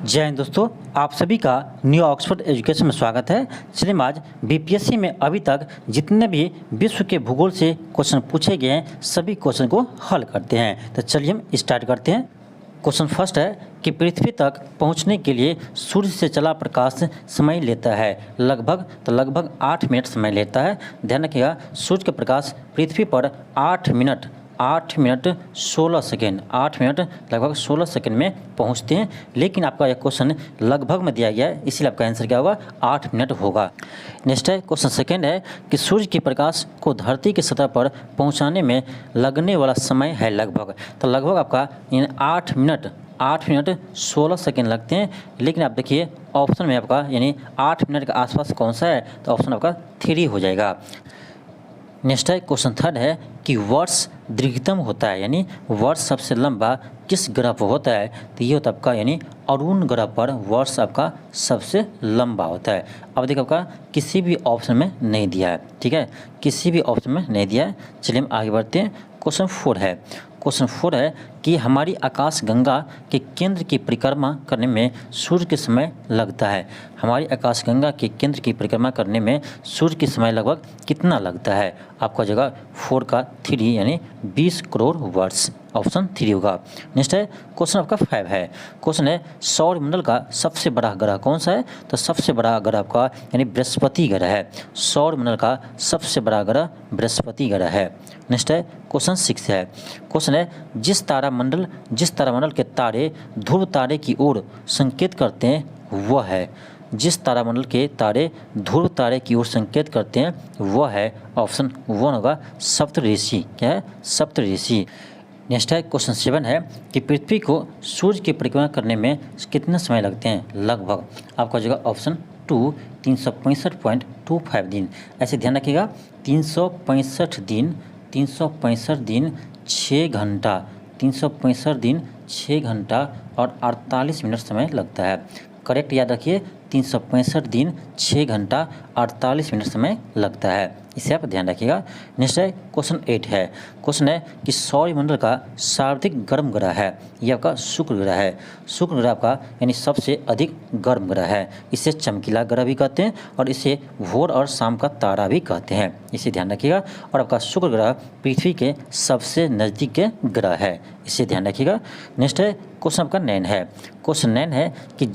जय हिंद दोस्तों, आप सभी का न्यू ऑक्सफोर्ड एजुकेशन में स्वागत है। चलिए आज बीपीएससी में अभी तक जितने भी विश्व के भूगोल से क्वेश्चन पूछे गए हैं सभी क्वेश्चन को हल करते हैं। तो चलिए हम स्टार्ट करते हैं। क्वेश्चन फर्स्ट है कि पृथ्वी तक पहुंचने के लिए सूर्य से चला प्रकाश समय लेता है लगभग 8 मिनट समय लेता है। ध्यान रखिएगा, सूर्य का प्रकाश पृथ्वी पर 8 मिनट 16 सेकेंड 8 मिनट लगभग 16 सेकेंड में पहुंचते हैं। लेकिन आपका यह क्वेश्चन लगभग में दिया गया है, इसीलिए आपका आंसर क्या होगा, 8 मिनट होगा। नेक्स्ट है क्वेश्चन सेकेंड है कि सूर्य के प्रकाश को धरती की सतह पर पहुंचाने में लगने वाला समय है लगभग। तो लगभग आपका 8 मिनट 16 सेकेंड लगते हैं। लेकिन आप देखिए ऑप्शन में आपका 8 मिनट के आसपास कौन सा है, तो ऑप्शन आपका 3 हो जाएगा। नेक्स्ट है क्वेश्चन थर्ड है कि वर्ष दीर्घतम होता है, वर्ष सबसे लंबा किस ग्रह पर होता है, तो ये होता है आपका अरुण ग्रह पर वर्ष आपका सबसे लंबा होता है। अब देखिए आपका किसी भी ऑप्शन में नहीं दिया है, ठीक है, किसी भी ऑप्शन में नहीं दिया है। चलिए हम आगे बढ़ते हैं। क्वेश्चन फोर है कि हमारी आकाश गंगा के केंद्र की परिक्रमा करने में सूर्य के समय लगता है। हमारी आकाश गंगा के केंद्र की परिक्रमा करने में सूर्य के समय लगभग कितना लगता है। आपका जगह 4 का 3 20 करोड़ वर्ष, ऑप्शन 3 होगा। नेक्स्ट है क्वेश्चन आपका 5 है। क्वेश्चन है सौरमंडल का सबसे बड़ा ग्रह कौन सा है, तो सबसे बड़ा ग्रह आपका बृहस्पति ग्रह है। सौरमंडल का सबसे बड़ा ग्रह बृहस्पति ग्रह है। नेक्स्ट है क्वेश्चन 6 है। क्वेश्चन है जिस तारामंडल के तारे ध्रुव तारे की ओर संकेत करते हैं वह है। जिस तारामंडल के तारे ध्रुव तारे की ओर संकेत करते हैं वह है, ऑप्शन 1 होगा, सप्तऋषि। क्या है, सप्तऋषि। नेक्स्ट है क्वेश्चन 7 है कि पृथ्वी को सूर्य की परिक्रमा करने में कितने समय लगते हैं लगभग। आपका जगह ऑप्शन 2 365.25 दिन। ऐसे ध्यान रखिएगा, 365 दिन 6 घंटा 365 दिन 6 घंटा और 48 मिनट समय लगता है। करेक्ट याद रखिए, 365 दिन 6 घंटा 48 मिनट समय लगता है, इसे आप ध्यान रखिएगा। नेक्स्ट है क्वेश्चन 8 है। क्वेश्चन है कि सौरमंडल का सर्वाधिक गर्म ग्रह है, यह आपका शुक्र ग्रह है। शुक्र ग्रह आपका सबसे अधिक गर्म ग्रह है। इसे चमकीला ग्रह भी कहते हैं और इसे भोर और शाम का तारा भी कहते हैं, इसे ध्यान रखिएगा। और आपका शुक्र ग्रह पृथ्वी के सबसे नज़दीक के ग्रह है, इसे ध्यान रखिएगा। नेक्स्ट है क्वेश्चन आपका 9 है। क्वेश्चन 9 है कि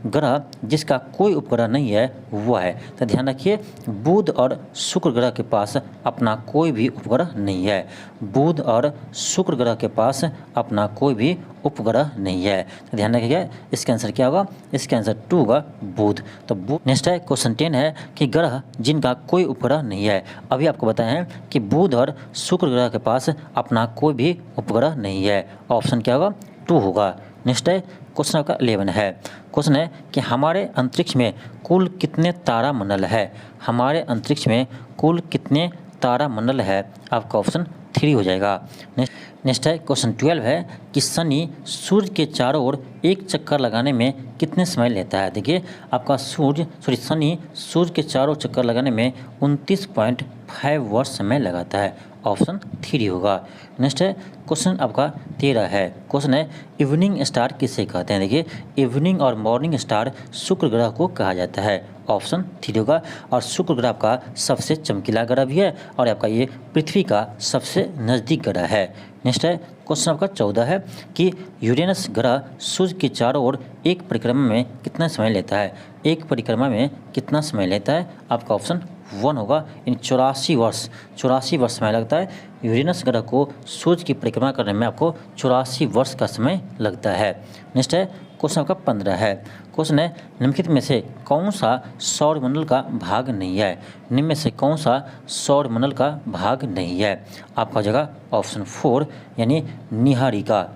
ग्रह जिसका कोई उपग्रह नहीं है वह है। तो ध्यान रखिए, बुध और शुक्र ग्रह के पास अपना कोई भी उपग्रह नहीं है। बुध और शुक्र ग्रह के पास अपना कोई भी उपग्रह नहीं है, तो ध्यान रखिएगा। इसका आंसर क्या होगा, इसका आंसर 2 होगा, बुध। तो नेक्स्ट है क्वेश्चन 10 है कि ग्रह जिनका कोई उपग्रह नहीं है। अभी आपको बताया है कि बुध और शुक्र ग्रह के पास अपना कोई भी उपग्रह नहीं है, ऑप्शन क्या होगा, 2 होगा। नेक्स्ट है क्वेश्चन आपका 11 है। क्वेश्चन है कि हमारे अंतरिक्ष में कुल कितने तारामंडल है। हमारे अंतरिक्ष में कुल कितने तारामंडल है, आपका ऑप्शन 3 हो जाएगा। नेक्स्ट है क्वेश्चन 12 है कि शनि सूर्य के चारों ओर एक चक्कर लगाने में कितने समय लेता है। देखिए आपका शनि सूर्य के चारों चक्कर लगाने में 29.5 वर्ष समय लगाता है, ऑप्शन 3 होगा। नेक्स्ट है क्वेश्चन आपका 13 है। क्वेश्चन है इवनिंग स्टार किसे कहते हैं। देखिए इवनिंग और मॉर्निंग स्टार शुक्र ग्रह को कहा जाता है, ऑप्शन 3 होगा। और शुक्र ग्रह आपका सबसे चमकीला ग्रह भी है और आपका ये पृथ्वी का सबसे नज़दीक ग्रह है। नेक्स्ट है क्वेश्चन आपका 14 है कि यूरेनस ग्रह सूर्य के चारों ओर एक परिक्रमा में कितना समय लेता है। एक परिक्रमा में कितना समय लेता है, आपका ऑप्शन 1 होगा, 84 वर्ष समय लगता है। यूरेनस ग्रह को सूर्य की परिक्रमा करने में आपको 84 वर्ष का समय लगता है। नेक्स्ट है क्वेश्चन आपका 15 है। क्वेश्चन है निम्नलिखित में से कौन सा सौरमंडल का भाग नहीं है। निम्न में से कौन सा सौरमंडल का भाग नहीं है, आपका जगह ऑप्शन 4 निहारिका।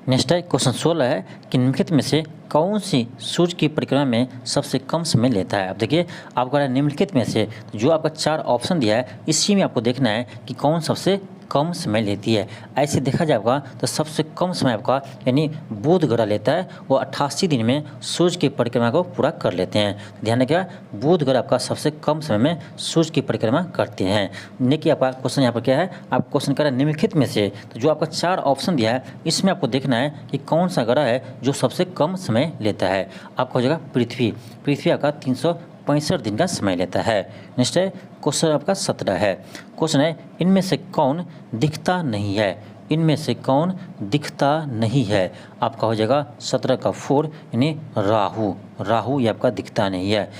नेक्स्ट है क्वेश्चन 16 है कि निम्नलिखित में से कौन सी सूर्य की परिक्रमा में सबसे कम समय लेता है। अब देखिए आपका निम्नलिखित में से जो आपका 4 ऑप्शन दिया है इसी में आपको देखना है कि कौन सबसे कम समय लेती है। ऐसे देखा जाएगा तो सबसे कम समय आपका यानी बुध ग्रह लेता है, वो 88 दिन में सूर्य की परिक्रमा को पूरा कर लेते हैं। ध्यान रखिएगा, बुध ग्रह आपका सबसे कम समय में सूर्य की परिक्रमा करते हैं। देखिए आपका क्वेश्चन यहाँ पर क्या है, आप क्वेश्चन कर रहे हैं निम्नलिखित में से, तो जो आपका 4 ऑप्शन दिया है इसमें आपको देखना है कि कौन सा ग्रह है जो सबसे कम समय लेता है। आपका हो जाएगा पृथ्वी। पृथ्वी आपका 365 दिन का समय लेता है। नेक्स्ट है क्वेश्चन आपका 17 है। क्वेश्चन है इनमें से कौन दिखता नहीं है, इनमें से कौन दिखता नहीं है। आपका हो जाएगा 17 का 4 यानी राहु। राहु ये आपका दिखता नहीं है।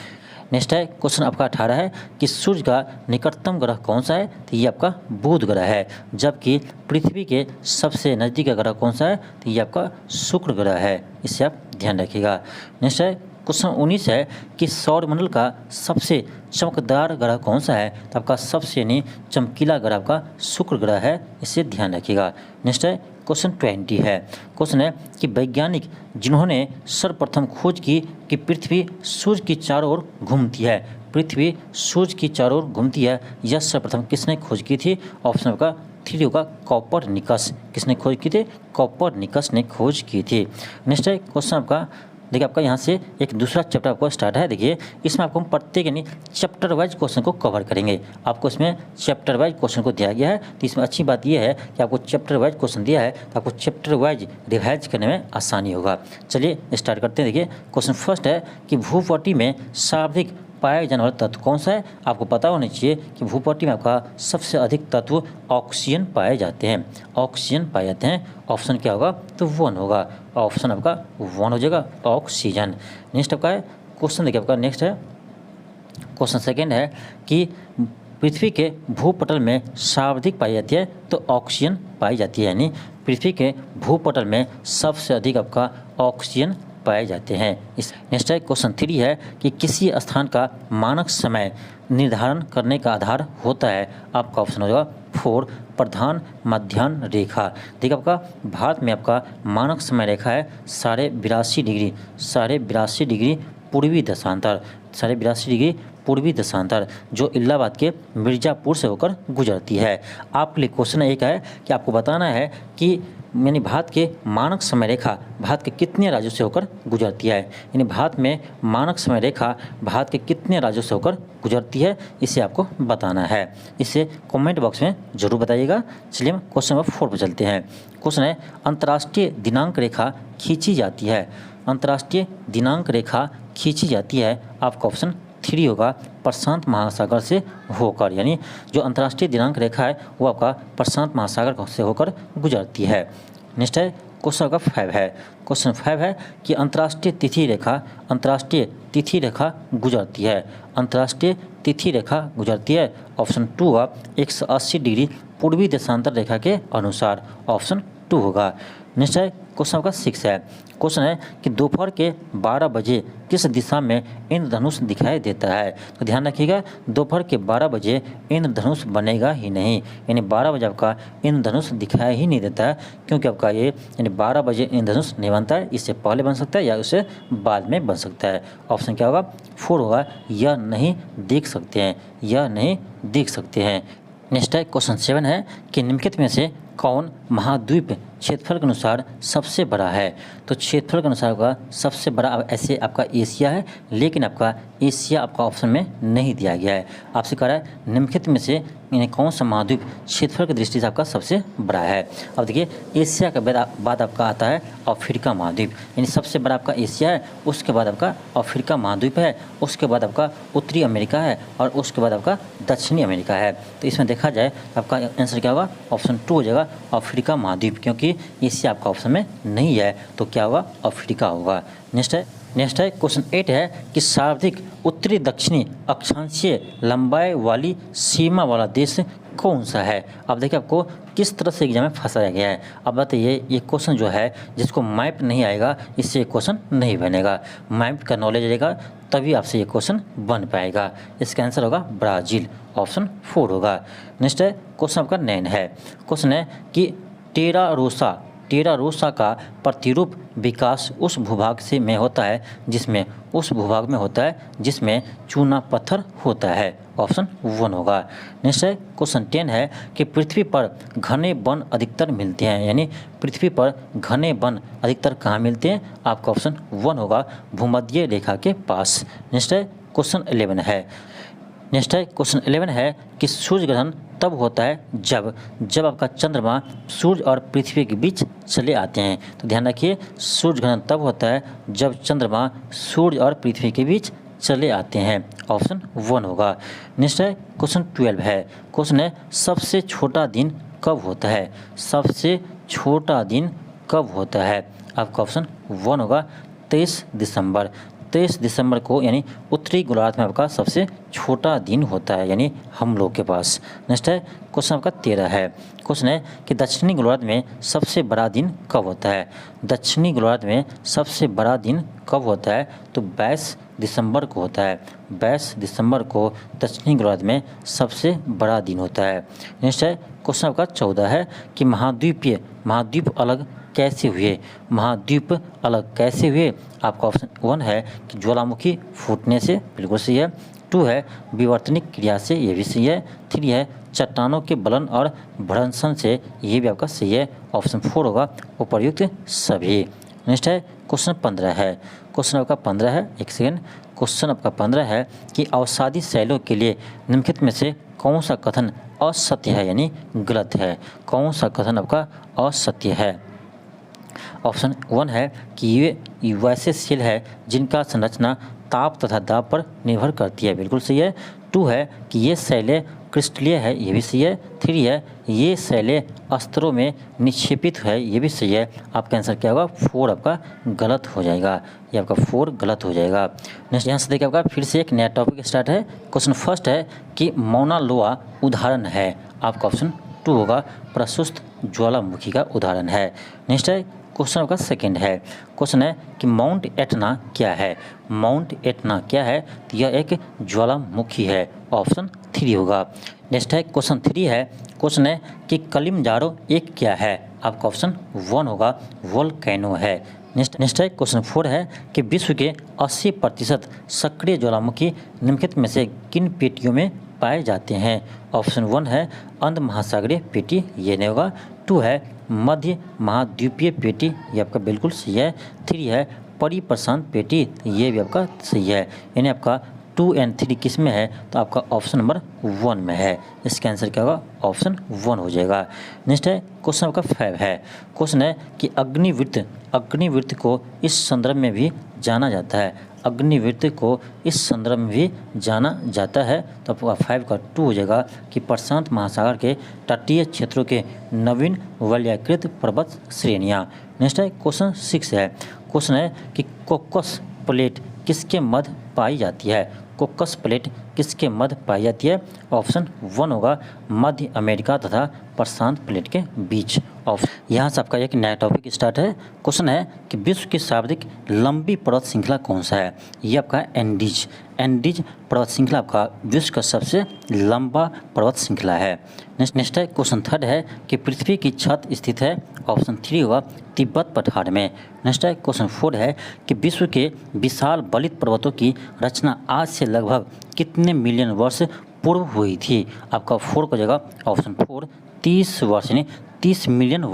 नेक्स्ट है क्वेश्चन आपका 18 है कि सूर्य का निकटतम ग्रह कौन सा है, तो ये आपका बुध ग्रह है। जबकि पृथ्वी के सबसे नज़दीक का ग्रह कौन सा है, तो ये आपका शुक्र ग्रह है। इससे आप ध्यान रखिएगा। नेक्स्ट है क्वेश्चन 19 है कि सौरमंडल का सबसे चमकदार ग्रह कौन सा है, तो आपका सबसे यानी चमकीला ग्रह आपका शुक्र ग्रह है। इससे ध्यान रखिएगा। नेक्स्ट है क्वेश्चन 20 है। क्वेश्चन है कि वैज्ञानिक जिन्होंने सर्वप्रथम खोज की कि पृथ्वी सूर्य की चारों ओर घूमती है, पृथ्वी सूर्य की चारों ओर घूमती है, यह सर्वप्रथम किसने खोज की थी। ऑप्शन आपका 3 होगा कोपरनिकस। किसने खोज की थी, कोपरनिकस ने खोज की थी। नेक्स्ट है क्वेश्चन आपका, देखिए आपका यहाँ से एक दूसरा चैप्टर आपको स्टार्ट है। देखिए इसमें आपको हम प्रत्येक यानी चैप्टर वाइज क्वेश्चन को कवर करेंगे। आपको इसमें चैप्टर वाइज क्वेश्चन को दिया गया है, तो इसमें अच्छी बात यह है कि आपको चैप्टर वाइज क्वेश्चन दिया है, तो आपको चैप्टर वाइज रिवाइज करने में आसानी होगा। चलिए स्टार्ट करते हैं। देखिए क्वेश्चन फर्स्ट है कि भूपटल में सर्वाधिक पाए जाने वाला तत्व कौन सा है। आपको पता होना चाहिए कि भूपटल में आपका सबसे अधिक तत्व ऑक्सीजन पाए जाते हैं। ऑक्सीजन पाए जाते हैं। ऑप्शन क्या होगा, तो 1 होगा। ऑप्शन आपका 1 हो जाएगा, ऑक्सीजन। नेक्स्ट आपका है क्वेश्चन, देखिए आपका नेक्स्ट है क्वेश्चन सेकेंड है कि पृथ्वी के भूपटल में सर्वाधिक पाई जाती है, तो ऑक्सीजन पाई जाती है। यानी पृथ्वी के भूपटल में सबसे अधिक आपका ऑक्सीजन पाए जाते हैं। इस नेक्स्ट है क्वेश्चन 3 है कि किसी स्थान का मानक समय निर्धारण करने का आधार होता है। आपका ऑप्शन हो जाएगा 4 प्रधान मध्याह्न रेखा। देखिए आपका भारत में आपका मानक समय रेखा है 82.5 डिग्री, 82.5 डिग्री पूर्वी देशांतर, 82.5 डिग्री पूर्वी देशांतर, जो इलाहाबाद के मिर्ज़ापुर से होकर गुजरती है। आपके लिए क्वेश्चन एक है कि आपको बताना है कि यानी भारत के मानक समय रेखा भारत के कितने राज्यों से होकर गुजरती है। यानी भारत में मानक समय रेखा भारत के कितने राज्यों से होकर गुजरती है, इसे आपको बताना है। इसे कमेंट बॉक्स में जरूर बताइएगा। चलिए हम क्वेश्चन नंबर 4 पर चलते हैं। क्वेश्चन है अंतर्राष्ट्रीय दिनांक रेखा खींची जाती है। अंतर्राष्ट्रीय दिनांक रेखा खींची जाती है। आपका ऑप्शन 3 होगा, प्रशांत महासागर से होकर। यानी जो अंतर्राष्ट्रीय दिनांक रेखा है वो आपका प्रशांत महासागर से होकर गुजरती है। नेक्स्ट है क्वेश्चन का 5 है। क्वेश्चन 5 है कि अंतर्राष्ट्रीय तिथि रेखा गुजरती है। अंतर्राष्ट्रीय तिथि रेखा गुजरती है। ऑप्शन 2 होगा 180 डिग्री पूर्वी देशांतर रेखा के अनुसार। ऑप्शन 2 होगा। नेक्स्ट है क्वेश्चन का 6 है। क्वेश्चन है कि दोपहर के 12 बजे किस दिशा में इंद्रधनुष दिखाई देता है। तो ध्यान रखिएगा, दोपहर के 12 बजे इंद्रधनुष बनेगा ही नहीं। यानी 12 बजे आपका इंद्रधनुष दिखाई ही नहीं देता है, क्योंकि आपका ये यानी 12 बजे इंद्रधनुष नहीं बनता है। इससे पहले बन सकता है या उससे बाद में बन सकता है। ऑप्शन क्या होगा, 4 होगा, यह नहीं देख सकते हैं, यह नहीं देख सकते हैं। नेक्स्ट है क्वेश्चन 7 है कि निम्नलिखित में से कौन महाद्वीप क्षेत्रफल के अनुसार सबसे बड़ा है। तो क्षेत्रफल के अनुसार होगा सबसे बड़ा ऐसे आपका एशिया है, लेकिन आपका एशिया आपका ऑप्शन में नहीं दिया गया है। आपसे कह रहा है निम्नलिखित में से यानी कौन सा महाद्वीप क्षेत्रफल की दृष्टि से आपका सबसे बड़ा है। अब देखिए एशिया के बाद आपका आता है अफ्रीका महाद्वीप। यानी सबसे बड़ा आपका एशिया है, उसके बाद आपका अफ्रीका महाद्वीप है, उसके बाद आपका उत्तरी अमेरिका है और उसके बाद आपका दक्षिणी अमेरिका है। तो इसमें देखा जाए आपका आंसर क्या होगा, ऑप्शन 2 हो जाएगा, अफ्रीका महाद्वीप, क्योंकि एशिया आपका ऑप्शन में नहीं है, तो क्या होगा, अफ्रीका होगा। नेक्स्ट है क्वेश्चन 8 है कि सर्वाधिक उत्तरी दक्षिणी अक्षांशीय लंबाई वाली सीमा वाला देश कौन सा है। अब देखिए आपको किस तरह से एग्जाम में फंसाया गया है। अब बताइए ये क्वेश्चन जो है जिसको मैप नहीं आएगा इससे क्वेश्चन नहीं बनेगा। मैप का नॉलेज रहेगा तभी आपसे ये क्वेश्चन बन पाएगा। इसका आंसर होगा ब्राज़ील। ऑप्शन 4 होगा। नेक्स्ट है क्वेश्चन आपका 9 है। क्वेश्चन है कि टेरा रोसा का प्रतिरूप विकास उस भूभाग से में होता है जिसमें चूना पत्थर होता है। ऑप्शन 1 होगा। नेक्स्ट है क्वेश्चन 10 है कि पृथ्वी पर घने वन अधिकतर मिलते हैं, यानी पृथ्वी पर घने वन अधिकतर कहाँ मिलते हैं? आपका ऑप्शन 1 होगा, भूमध्य रेखा के पास। नेक्स्ट है क्वेश्चन 11 है कि सूर्य ग्रहण तब होता है जब आपका चंद्रमा सूर्य और पृथ्वी के बीच चले आते हैं। तो ध्यान रखिए, सूर्य ग्रहण तब होता है जब चंद्रमा सूर्य और पृथ्वी के बीच चले आते हैं। ऑप्शन 1 होगा। नेक्स्ट है क्वेश्चन 12 है। क्वेश्चन है सबसे छोटा दिन कब होता है? सबसे छोटा दिन कब होता है? आपका ऑप्शन 1 होगा, 23 दिसंबर। 23 दिसंबर को यानी उत्तरी गोलार्ध में आपका सबसे छोटा दिन होता है, यानी हम लोग के पास। नेक्स्ट है क्वेश्चन आपका 13 है। क्वेश्चन है कि दक्षिणी गोलार्ध में सबसे बड़ा दिन कब होता है? दक्षिणी गोलार्ध में सबसे बड़ा दिन कब होता है? तो 22 दिसंबर को होता है। 22 दिसंबर को दक्षिणी गोलार्ध में सबसे बड़ा दिन होता है। नेक्स्ट है क्वेश्चन आपका 14 है कि महाद्वीप अलग कैसे हुए? महाद्वीप अलग कैसे हुए? आपका ऑप्शन 1 है कि ज्वालामुखी फूटने से, बिल्कुल सही है। 2 है विवर्तनिक क्रिया से, ये भी सही है। 3 है चट्टानों के बलन और भ्रंशन से, ये भी आपका सही है। ऑप्शन 4 होगा, उपर्युक्त सभी। नेक्स्ट है क्वेश्चन 15 है। क्वेश्चन आपका 15 है, एक सेकेंड। क्वेश्चन आपका 15 है कि अवसादी शैलों के लिए निम्नलिखित में से कौन सा कथन असत्य है, यानी गलत है? कौन सा कथन आपका असत्य है? ऑप्शन 1 है कि ये वैसे सेल है जिनका संरचना ताप तथा दाब पर निर्भर करती है, बिल्कुल सही है। 2 है कि ये शैलें क्रिस्टलीय है, ये भी सही है। 3 है ये शैलें अस्त्रों में निक्षेपित है, ये भी सही है। आपका आंसर क्या होगा? 4 आपका गलत हो जाएगा, ये आपका 4 गलत हो जाएगा। नेक्स्ट यहाँ से देखिए आपका फिर से एक नया टॉपिक स्टार्ट है। क्वेश्चन फर्स्ट है कि मौना लोआ उदाहरण है। आपका ऑप्शन 2 होगा, प्रशस्त ज्वालामुखी का उदाहरण है। नेक्स्ट है क्वेश्चन आपका सेकेंड है। क्वेश्चन है कि माउंट एटना क्या है? माउंट एटना क्या है? तो यह एक ज्वालामुखी है। ऑप्शन 3 होगा। नेक्स्ट है क्वेश्चन 3 है। क्वेश्चन है कि किलिमंजारो एक क्या है? आपका ऑप्शन 1 होगा, वोल्केनो है। नेक्स्ट है क्वेश्चन 4 है कि विश्व के 80% सक्रिय ज्वालामुखी निम्नलिखित में से किन पेटियों में पाए जाते हैं? ऑप्शन 1 है अंध महासागरीय पेटी, ये नहीं होगा। 2 है मध्य महाद्वीपीय पेटी, ये आपका बिल्कुल सही है। 3 है परिप्रशांत पेटी, ये भी आपका सही है। यानी आपका 2 और 3 किस में है? तो आपका ऑप्शन नंबर 1 में है। इसका आंसर क्या होगा? ऑप्शन 1 हो जाएगा। नेक्स्ट है क्वेश्चन आपका 5 है। क्वेश्चन है कि अग्निवृत्त को इस संदर्भ में भी जाना जाता है। अग्निवृत्त को इस संदर्भ में भी जाना जाता है। तो आपका 5 का 2 हो जाएगा कि प्रशांत महासागर के तटीय क्षेत्रों के नवीन वलयाकृत पर्वत श्रेणियाँ। नेक्स्ट है क्वेश्चन 6 है। क्वेश्चन है कि कोकस प्लेट किसके मध्य पाई जाती है? कोकस प्लेट किसके मध्य पाई जाती है? ऑप्शन 1 होगा, मध्य अमेरिका तथा प्रशांत प्लेट के बीच। यहाँ से आपका एक नया टॉपिक स्टार्ट है। क्वेश्चन है कि विश्व की सर्वाधिक लंबी पर्वत श्रृंखला कौन सा है? ये आपका एंडीज पर्वत श्रृंखला आपका विश्व का सबसे लंबा पर्वत श्रृंखला है। नेक्स्ट है क्वेश्चन 3 है कि पृथ्वी की छत स्थित है। ऑप्शन 3 होगा, तिब्बत पठार में। नेक्स्ट है क्वेश्चन 4 है कि विश्व के विशाल बलित पर्वतों की रचना आज से लगभग कितने मिलियन वर्ष पूर्व हुई थी? आपका 4 को जगह ऑप्शन 4 30 वर्ष, यानी 30 मिलियन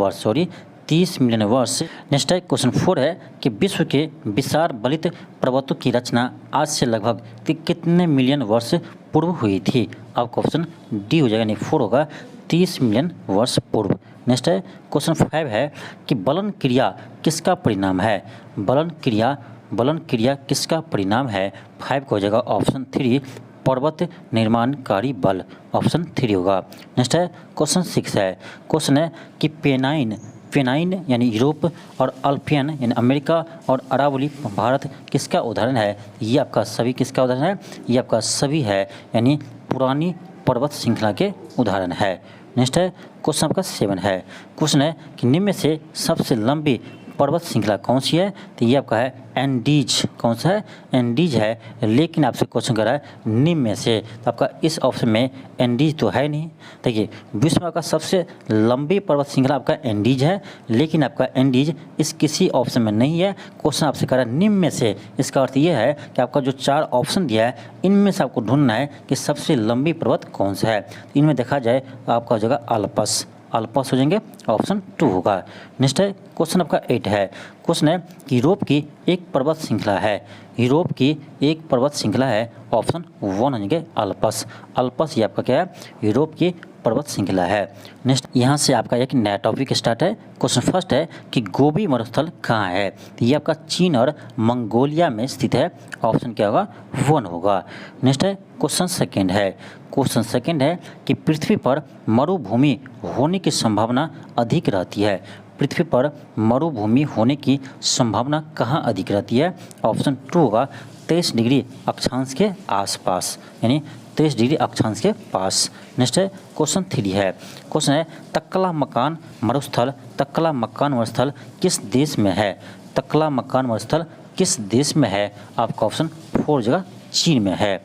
वर्ष। नेक्स्ट है क्वेश्चन 4 है कि विश्व के विशाल बलित पर्वतों की रचना आज से लगभग कितने मिलियन वर्ष पूर्व हुई थी? आपका ऑप्शन डी हो जाएगा, यानी 4 होगा, 30 मिलियन वर्ष पूर्व। नेक्स्ट है क्वेश्चन 5 है कि बलन क्रिया किसका परिणाम है? बलन क्रिया किसका परिणाम है? 5 को हो जाएगा ऑप्शन 3 पर्वत निर्माणकारी बल। ऑप्शन 3 होगा। नेक्स्ट है क्वेश्चन 6 है। क्वेश्चन है कि पेनाइन यानी यूरोप और अल्पियन यानी अमेरिका और अरावली भारत किसका उदाहरण है? ये आपका सभी किसका उदाहरण है? ये आपका सभी है, यानी पुरानी पर्वत श्रृंखला के उदाहरण है। नेक्स्ट है क्वेश्चन आपका 7 है। क्वेश्चन है कि निम्न में से सबसे लंबी पर्वत श्रृंखला कौन सी है? तो ये आपका है एंडीज। कौन सा है? एंडीज है। लेकिन आपसे क्वेश्चन कर रहा है निम्न में से, तो आपका इस ऑप्शन में एंडीज तो है नहीं। देखिए विश्व में आपका सबसे लंबी पर्वत श्रृंखला आपका एंडीज है, लेकिन आपका एंडीज इस किसी ऑप्शन में नहीं है। क्वेश्चन आपसे कर रहा है निम्न में से, इसका अर्थ ये है कि आपका जो 4 ऑप्शन दिया है इनमें से आपको ढूंढना है कि सबसे लंबी पर्वत कौन सा है। इनमें देखा जाए तो आपका हो जाएगा अल्पस, अल्पस हो जाएंगे, ऑप्शन 2 होगा। नेक्स्ट है क्वेश्चन आपका 8 है। क्वेश्चन है कि यूरोप की एक पर्वत श्रृंखला है, यूरोप की एक पर्वत श्रृंखला है, ऑप्शन 1 हो जाएंगे अल्पस। अल्पस ये आपका क्या है? यूरोप की पर्वत श्रृंखला है। नेक्स्ट यहाँ से आपका एक नया टॉपिक स्टार्ट है। क्वेश्चन फर्स्ट है कि गोबी मरुस्थल कहाँ है? तो ये आपका चीन और मंगोलिया में स्थित है, ऑप्शन क्या होगा? 1 होगा। नेक्स्ट है क्वेश्चन सेकंड है। क्वेश्चन सेकंड है कि पृथ्वी पर मरुभूमि होने की संभावना अधिक रहती है, पृथ्वी पर मरुभूमि होने की संभावना कहाँ अधिक रहती है? ऑप्शन 2 होगा 23 डिग्री अक्षांश के आसपास, यानी 23 डिग्री अक्षांश के पास। नेक्स्ट है क्वेश्चन 3 है। क्वेश्चन है तकला मकान मरुस्थल, तकला मकान मरुस्थल किस देश में है? तकला मकान मरुस्थल किस देश में है? आपका ऑप्शन 4 जगह चीन में है।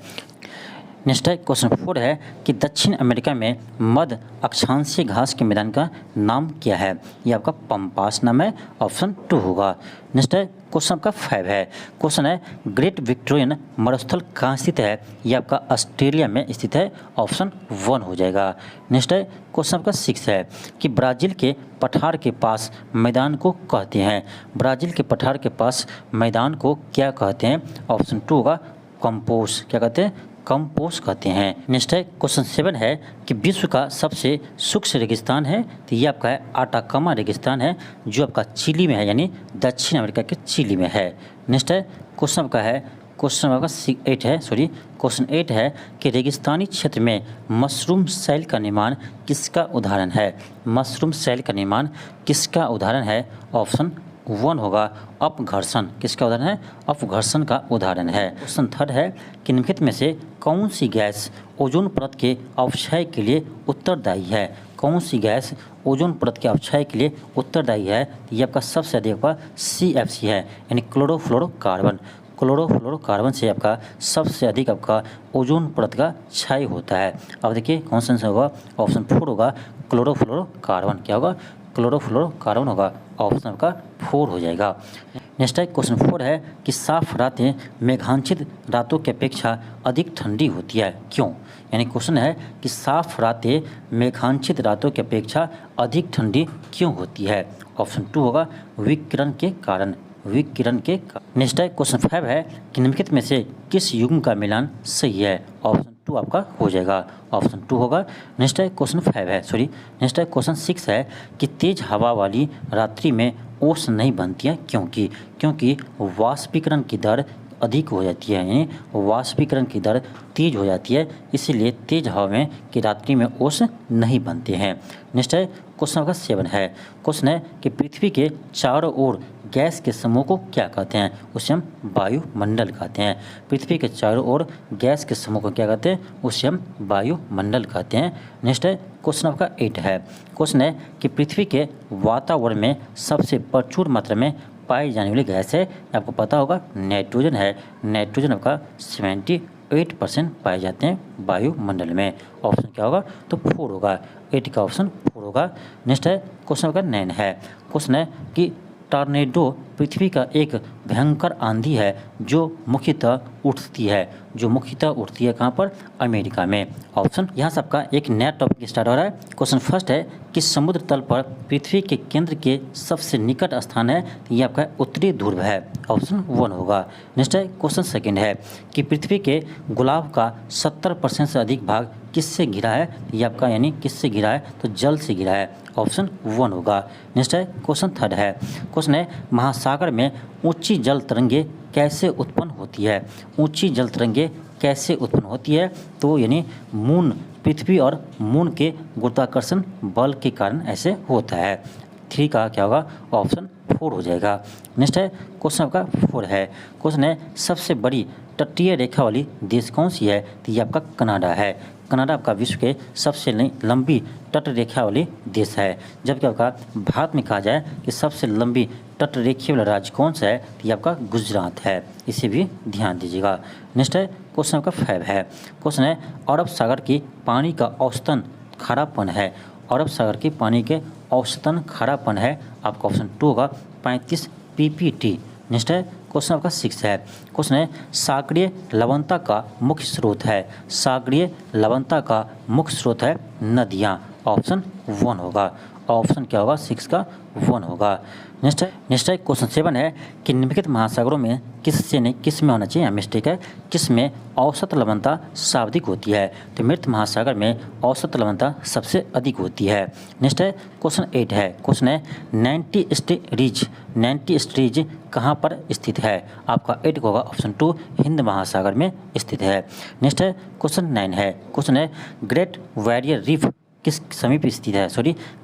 नेक्स्ट है क्वेश्चन 4 है कि दक्षिण अमेरिका में मध्य अक्षांशीय घास के मैदान का नाम क्या है? ये आपका पंपास नाम है, ऑप्शन 2 होगा। नेक्स्ट है क्वेश्चन आपका 5 है। क्वेश्चन है ग्रेट विक्टोरियन मरुस्थल कहाँ स्थित है? ये आपका ऑस्ट्रेलिया में स्थित है, ऑप्शन 1 हो जाएगा। नेक्स्ट है क्वेश्चन आपका 6 है कि ब्राज़ील के पठार के पास मैदान को कहते हैं, ब्राज़ील के पठार के पास मैदान को क्या कहते हैं? ऑप्शन 2 होगा कंपोस। क्या कहते हैं? कंपोस कहते हैं। नेक्स्ट है क्वेश्चन 7 है कि विश्व का सबसे शुष्क रेगिस्तान है, तो ये आपका है आटाकामा रेगिस्तान है, जो आपका चिली में है, यानी दक्षिण अमेरिका के चिली में है। नेक्स्ट है क्वेश्चन आपका है क्वेश्चन आपका 8 है, क्वेश्चन 8 है कि रेगिस्तानी क्षेत्र में मशरूम सेल का निर्माण किसका उदाहरण है? मशरूम सेल का निर्माण किसका उदाहरण है? ऑप्शन 1 होगा अपघर्षण। किसका उदाहरण है? अपघर्षण का उदाहरण है। क्वेश्चन 3 है कि निम्नलिखित में से कौन सी गैस ओजोन परत के अवक्षय के लिए उत्तरदायी है? कौन सी गैस ओजोन परत के अवक्षय के लिए उत्तरदायी है? ये आपका सबसे अधिक आपका CFC है, यानी क्लोरोफ्लोरोकार्बन। क्लोरोफ्लोरोकार्बन से आपका सबसे अधिक आपका ओजोन परत का क्षय होता है। अब देखिए कौन सा आंसर होगा? ऑप्शन 4 होगा क्लोरोफ्लोरोकार्बन। क्या होगा? क्लोरोफ्लोरोकार्बन होगा, ऑप्शन आपका 4 हो जाएगा। नेक्स्ट है क्वेश्चन 4 है कि साफ रातें मेघांचित रातों की अपेक्षा अधिक ठंडी होती है, क्यों? यानी क्वेश्चन है कि साफ रातें मेघांचित रातों की अपेक्षा अधिक ठंडी क्यों होती है? ऑप्शन 2 होगा विकिरण के कारण, विकिरण के कारण। नेक्स्ट है क्वेश्चन 5 है कि निम्नलिखित में से किस युग्म का मिलान सही है? ऑप्शन 2 आपका हो जाएगा, ऑप्शन 2 होगा। नेक्स्ट है क्वेश्चन 5 है, नेक्स्ट है क्वेश्चन 6 है कि तेज हवा वाली रात्रि में ओस नहीं बनती है, क्योंकि वाष्पीकरण की दर अधिक हो जाती है, यानी वाष्पीकरण की दर तेज हो जाती है, इसीलिए तेज हवा में की रात्रि में ओस नहीं बनते हैं। नेक्स्ट है क्वेश्चन आपका 7 है। क्वेश्चन है कि पृथ्वी के चारों ओर गैस के समूह को क्या कहते हैं? उसे हम वायुमंडल कहते हैं। पृथ्वी के चारों ओर गैस के समूह को क्या कहते हैं? उसे हम वायुमंडल कहते हैं। नेक्स्ट है क्वेश्चन आपका 8 है। क्वेश्चन है कि पृथ्वी के वातावरण में सबसे प्रचुर मात्रा में पाई जाने वाली गैस है, आपको पता होगा नाइट्रोजन है। नाइट्रोजन आपका 78% पाए जाते हैं वायुमंडल में। ऑप्शन क्या होगा? तो 4 होगा, 8 का ऑप्शन 4 होगा। नेक्स्ट है क्वेश्चन आपका 9 है। क्वेश्चन है कि टॉर्नेडो पृथ्वी का एक भयंकर आंधी है जो मुख्यतः उठती है कहाँ पर? अमेरिका में। ऑप्शन यहाँ सबका एक नया टॉपिक स्टार्ट हो रहा है। क्वेश्चन फर्स्ट है कि समुद्र तल पर पृथ्वी के केंद्र के सबसे निकट स्थान है, ये आपका उत्तरी ध्रुव है, ऑप्शन 1 होगा। नेक्स्ट है क्वेश्चन सेकंड है कि पृथ्वी के गुलाब का 70% से अधिक भाग किससे घिरा है? ये आपका यानी किससे घिरा है? तो जल से घिरा है, ऑप्शन 1 होगा। नेक्स्ट है क्वेश्चन थर्ड है। क्वेश्चन है महासागर में ऊंची जल तरंगे कैसे उत्पन्न होती है? ऊंची जल तरंगे कैसे उत्पन्न होती है? तो यानी मून, पृथ्वी और मून के गुरुत्वाकर्षण बल के कारण ऐसे होता है। 3 का क्या होगा? ऑप्शन 4 हो जाएगा। नेक्स्ट है क्वेश्चन आपका 4 है। क्वेश्चन है सबसे बड़ी तटीय रेखा वाली देश कौन सी है? तो ये आपका कनाडा है। कनाडा आपका विश्व के सबसे लंबी तट रेखा वाली देश है। जबकि आपका भारत में कहा जाए कि सबसे लंबी तट रेखा वाला राज्य कौन सा है, तो ये आपका गुजरात है। इसे भी ध्यान दीजिएगा। नेक्स्ट है क्वेश्चन आपका 5 है। क्वेश्चन है अरब सागर की पानी का औसतन खारापन है। अरब सागर की पानी के औसतन खारापन है आपका ऑप्शन 2 होगा 35 ppt। नेक्स्ट है क्वेश्चन आपका 6 है। क्वेश्चन है सागरीय लवणता का मुख्य स्रोत है। सागरीय लवणता का मुख्य स्रोत है नदियाँ। ऑप्शन 1 होगा। ऑप्शन क्या होगा 6 का 1 होगा। नेक्स्ट है क्वेश्चन 7 है कि निम्नलिखित महासागरों में किस में होना चाहिए, मिस्टेक है, किस में औसत लवणता सर्वाधिक होती है। तो मृत महासागर में औसत लवणता सबसे अधिक होती है। नेक्स्ट है क्वेश्चन 8 है। क्वेश्चन है 90 ईस्ट रीज कहाँ पर स्थित है। आपका 8 होगा ऑप्शन 2 हिंद महासागर में स्थित है। नेक्स्ट है क्वेश्चन 9 है। क्वेश्चन है ग्रेट बैरियर रीफ किस समीप स्थित है।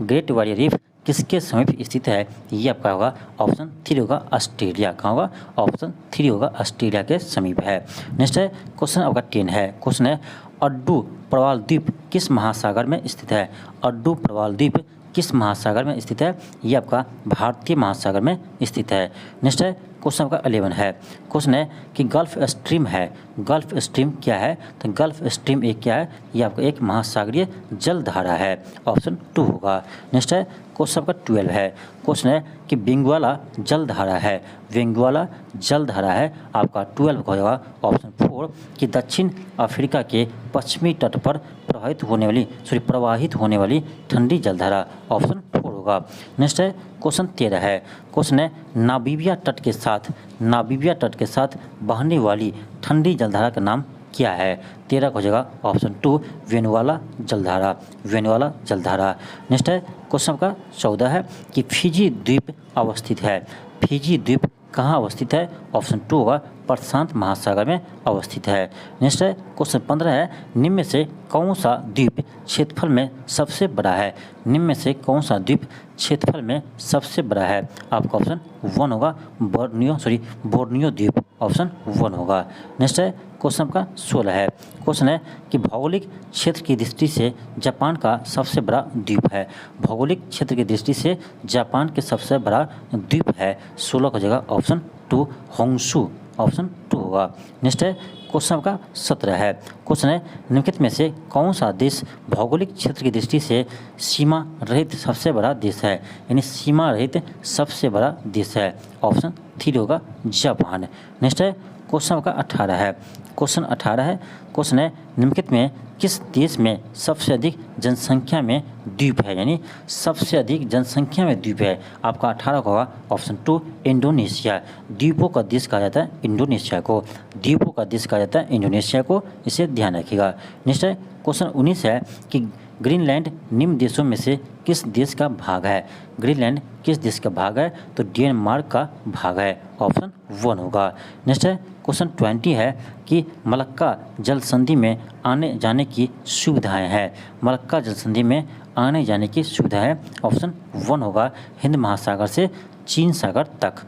ग्रेट बैरियर रीफ किसके समीप स्थित है, ये आपका होगा ऑप्शन 3 होगा ऑस्ट्रेलिया। कहाँ होगा, ऑप्शन 3 होगा ऑस्ट्रेलिया के समीप है। नेक्स्ट है क्वेश्चन आपका 10 है। क्वेश्चन है अड्डू प्रवाल द्वीप किस महासागर में स्थित है। अड्डू प्रवाल द्वीप किस महासागर में स्थित है, ये आपका भारतीय महासागर में स्थित है। नेक्स्ट है क्वेश्चन आपका 11 है। क्वेश्चन है कि गल्फ स्ट्रीम है। गल्फ स्ट्रीम क्या है, तो गल्फ स्ट्रीम एक क्या है, ये आपका एक महासागरीय जलधारा है। ऑप्शन 2 होगा। नेक्स्ट है क्वेश्चन आपका 12 है। क्वेश्चन है कि बेंगुआला जलधारा है। बेंगुआला जलधारा है आपका 12 का होगा ऑप्शन 4 कि दक्षिण अफ्रीका के पश्चिमी तट पर प्रवाहित होने वाली ठंडी जलधारा। ऑप्शन 4 होगा। नेक्स्ट है क्वेश्चन 13 है। क्वेश्चन है नामीबिया तट के साथ बहने वाली ठंडी जलधारा का नाम क्या है। 13 हो जाएगा ऑप्शन 2 वेनुआला जलधारा। नेक्स्ट है क्वेश्चन का 14 है कि फिजी द्वीप अवस्थित है। फिजी द्वीप कहाँ अवस्थित है, ऑप्शन 2 होगा प्रशांत महासागर में अवस्थित है। नेक्स्ट है क्वेश्चन 15 है निम्न में से कौन सा द्वीप क्षेत्रफल में सबसे बड़ा है। निम्न में से कौन सा द्वीप क्षेत्रफल में सबसे बड़ा है, आपका ऑप्शन 1 होगा बोर्नियो द्वीप। ऑप्शन 1 होगा। नेक्स्ट है क्वेश्चन आपका 16 है। क्वेश्चन है कि भौगोलिक क्षेत्र की दृष्टि से जापान का सबसे बड़ा द्वीप है। भौगोलिक क्षेत्र की दृष्टि से जापान के सबसे बड़ा द्वीप है 16 का जगह ऑप्शन 2 होंशु। ऑप्शन 2 होगा। नेक्स्ट है क्वेश्चन आपका 17 है। क्वेश्चन है निम्नलिखित में से कौन सा देश भौगोलिक क्षेत्र की दृष्टि से सीमा रहित सबसे बड़ा देश है, यानी सीमा रहित सबसे बड़ा देश है। ऑप्शन 3 होगा जापान। नेक्स्ट है क्वेश्चन आपका 18 है। क्वेश्चन 18 है। क्वेश्चन है निम्नलिखित में किस देश में सबसे अधिक जनसंख्या में द्वीप है, यानी सबसे अधिक जनसंख्या में द्वीप है। आपका 18 का होगा ऑप्शन 2 इंडोनेशिया। द्वीपों का देश कहा जाता है इंडोनेशिया को। द्वीपों का देश कहा जाता है इंडोनेशिया को, इसे ध्यान रखिएगा। नेक्स्ट है क्वेश्चन 19 है कि ग्रीनलैंड निम्न देशों में से किस देश का भाग है। ग्रीनलैंड किस देश का भाग है, तो डेनमार्क का भाग है। ऑप्शन 1 होगा। नेक्स्ट है क्वेश्चन 20 है कि मलक्का जल संधि में आने जाने की सुविधाएं हैं। मलक्का जल संधि में आने जाने की सुविधा है। ऑप्शन 1 होगा हिंद महासागर से चीन सागर तक।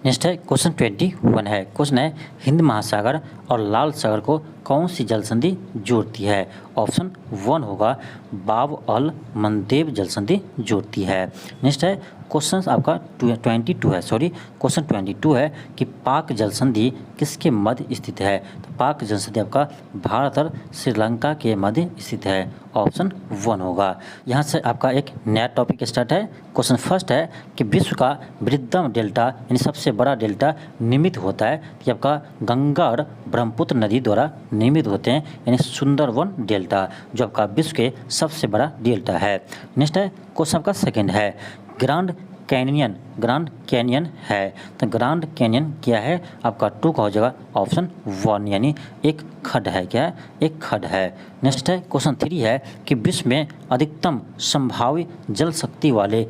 नेक्स्ट है क्वेश्चन 21 है। क्वेश्चन है हिंद महासागर और लाल सागर को कौन सी जल संधि जोड़ती है। ऑप्शन 1 होगा बाब अल मंदेब जल संधि जोड़ती है। नेक्स्ट है क्वेश्चन आपका 22 है। क्वेश्चन 22 है कि पाक जल संधि किसके मध्य स्थित है। तो पाक जल संधि आपका भारत और श्रीलंका के मध्य स्थित है। ऑप्शन 1 होगा। यहाँ से आपका एक नया टॉपिक स्टार्ट है। क्वेश्चन फर्स्ट है कि विश्व का बृहत्तम डेल्टा यानी सबसे बड़ा डेल्टा निर्मित होता है, ये आपका गंगा और ब्रह्मपुत्र नदी द्वारा निर्मित होते हैं, यानी सुंदरवन डेल्टा जो आपका विश्व के सबसे बड़ा डेल्टा है। नेक्स्ट है क्वेश्चन आपका सेकंड है ग्रांड कैनियन है। तो ग्रांड कैनियन क्या है, आपका 2 का हो जाएगा ऑप्शन 1, यानी एक खड्ड है। क्या है, एक खड्ड है। नेक्स्ट है क्वेश्चन 3 है कि विश्व में अधिकतम संभावित जल शक्ति वाले